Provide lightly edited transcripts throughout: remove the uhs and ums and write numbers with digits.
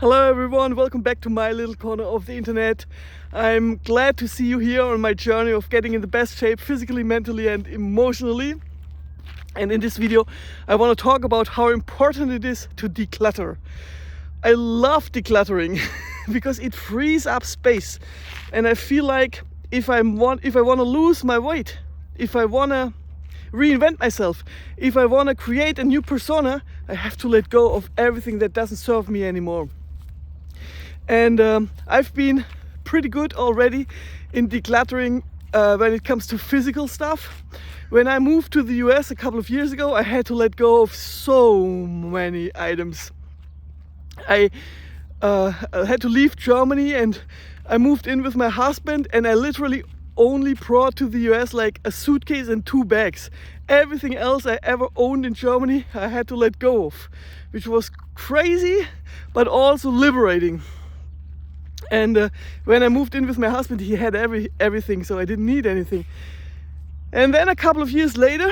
Hello everyone, welcome back to my little corner of the internet. I'm glad to see you here on my journey of getting in the best shape physically, mentally and emotionally. And in this video I want to talk about how important it is to declutter. I love decluttering because it frees up space, and I feel like if I want to lose my weight, if I want to reinvent myself, if I want to create a new persona, I have to let go of everything that doesn't serve me anymore. And I've been pretty good already in decluttering when it comes to physical stuff. When I moved to the US a couple of years ago, I had to let go of so many items. I had to leave Germany and I moved in with my husband, and I literally only brought to the US like a suitcase and 2 bags. Everything else I ever owned in Germany I had to let go of, which was crazy but also liberating. And when I moved in with my husband, he had everything, so I didn't need anything. And then a couple of years later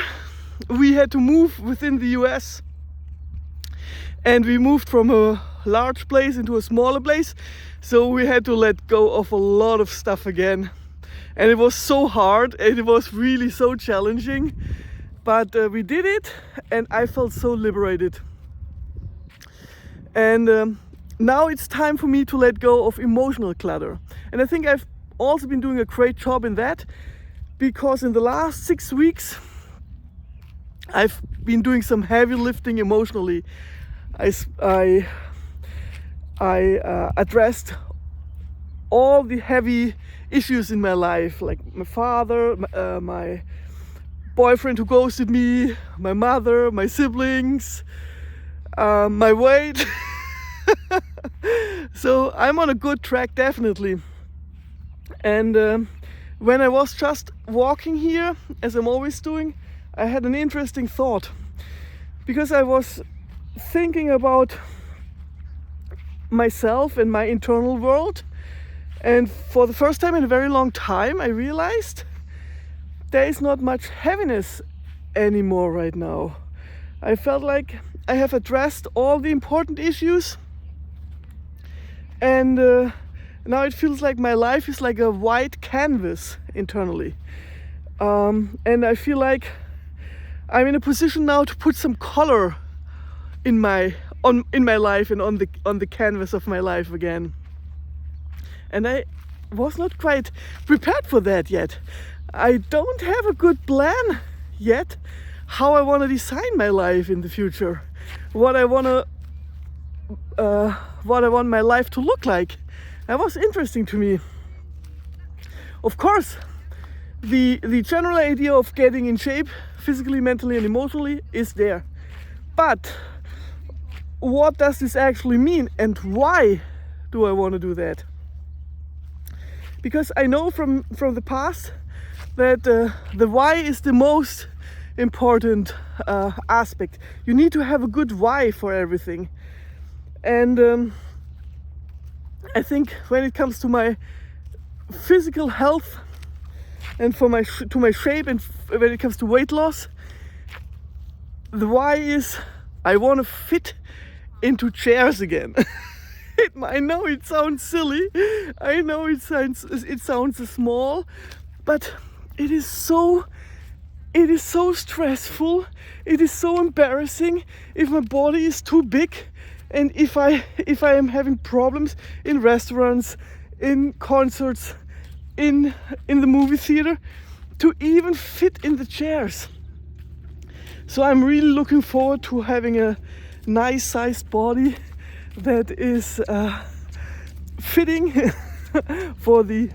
we had to move within the US, and we moved from a large place into a smaller place, so we had to let go of a lot of stuff again. And it was so hard, and it was really so challenging, but we did it, and I felt so liberated. And now it's time for me to let go of emotional clutter. And I think I've also been doing a great job in that, because in the last 6 weeks I've been doing some heavy lifting emotionally. I addressed all the heavy issues in my life, like my father, my boyfriend who ghosted me, my mother, my siblings, my weight. So I'm on a good track, definitely. And when I was just walking here, as I'm always doing, I had an interesting thought, because I was thinking about myself and my internal world. And for the first time in a very long time, I realized there is not much heaviness anymore right now. I felt like I have addressed all the important issues, and now it feels like my life is like a white canvas internally. And I feel like I'm in a position now to put some color in my life and on the canvas of my life again. And I was not quite prepared for that yet. I don't have a good plan yet how I want to design my life in the future, what I want my life to look like. That was interesting to me. Of course, the general idea of getting in shape physically, mentally and emotionally is there. But what does this actually mean, and why do I want to do that? Because I know from the past that the why is the most important aspect. You need to have a good why for everything. And I think when it comes to my physical health and to my shape, and when it comes to weight loss, the why is I want to fit into chairs again. I know it sounds silly, I know it sounds small, but it is so stressful, it is so embarrassing if my body is too big, and if I am having problems in restaurants, in concerts, in the movie theater, to even fit in the chairs. So I'm really looking forward to having a nice sized body that is fitting for the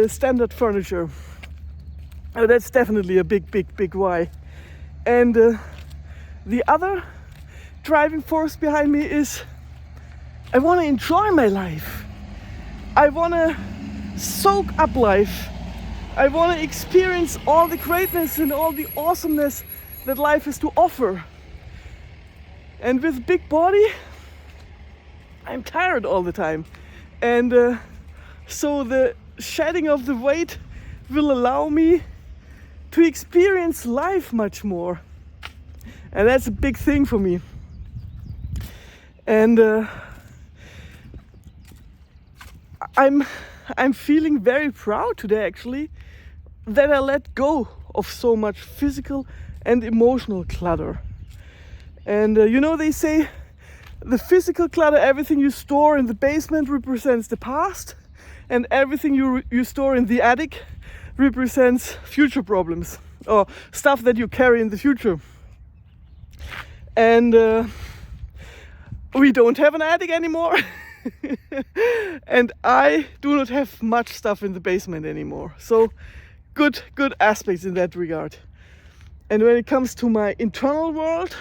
standard furniture. That's definitely a big why. And the other driving force behind me is I want to enjoy my life. I want to soak up life. I want to experience all the greatness and all the awesomeness that life has to offer. And with big body, I'm tired all the time. And so the shedding of the weight will allow me to experience life much more. And that's a big thing for me. And I'm feeling very proud today actually that I let go of so much physical and emotional clutter. And you know, they say the physical clutter, everything you store in the basement represents the past, and everything you store in the attic represents future problems or stuff that you carry in the future. And we don't have an attic anymore. And I do not have much stuff in the basement anymore. So good aspects in that regard. And when it comes to my internal world,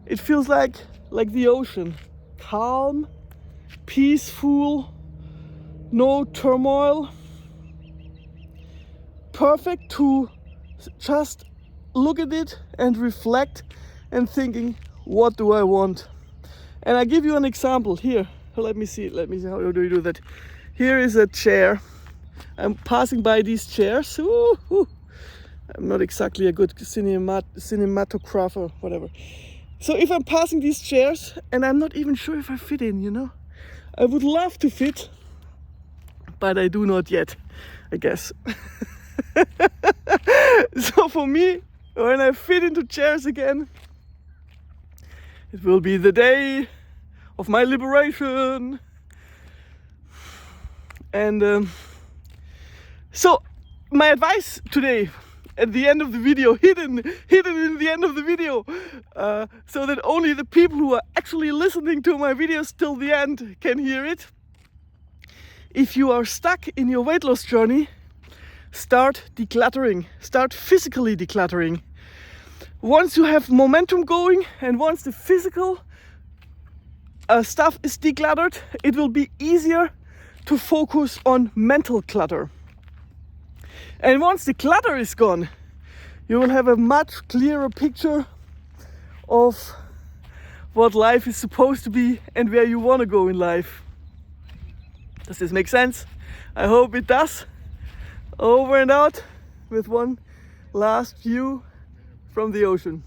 it feels like the ocean. Calm, peaceful, no turmoil. Perfect to just look at it and reflect and thinking, what do I want? And I give you an example here. Let me see how do you do that. Here is a chair. I'm passing by these chairs. Ooh. I'm not exactly a good cinematographer, whatever. So if I'm passing these chairs and I'm not even sure if I fit in, you know, I would love to fit, but I do not yet, I guess. So for me, when I fit into chairs again, it will be the day of my liberation. And so my advice today, at the end of the video, hidden in the end of the video, so that only the people who are actually listening to my videos till the end can hear it. If you are stuck in your weight loss journey, start decluttering. Start physically decluttering. Once you have momentum going and once the physical stuff is decluttered, it will be easier to focus on mental clutter. And once the clutter is gone, you will have a much clearer picture of what life is supposed to be and where you want to go in life. Does this make sense? I hope it does. Over and out with one last view from the ocean.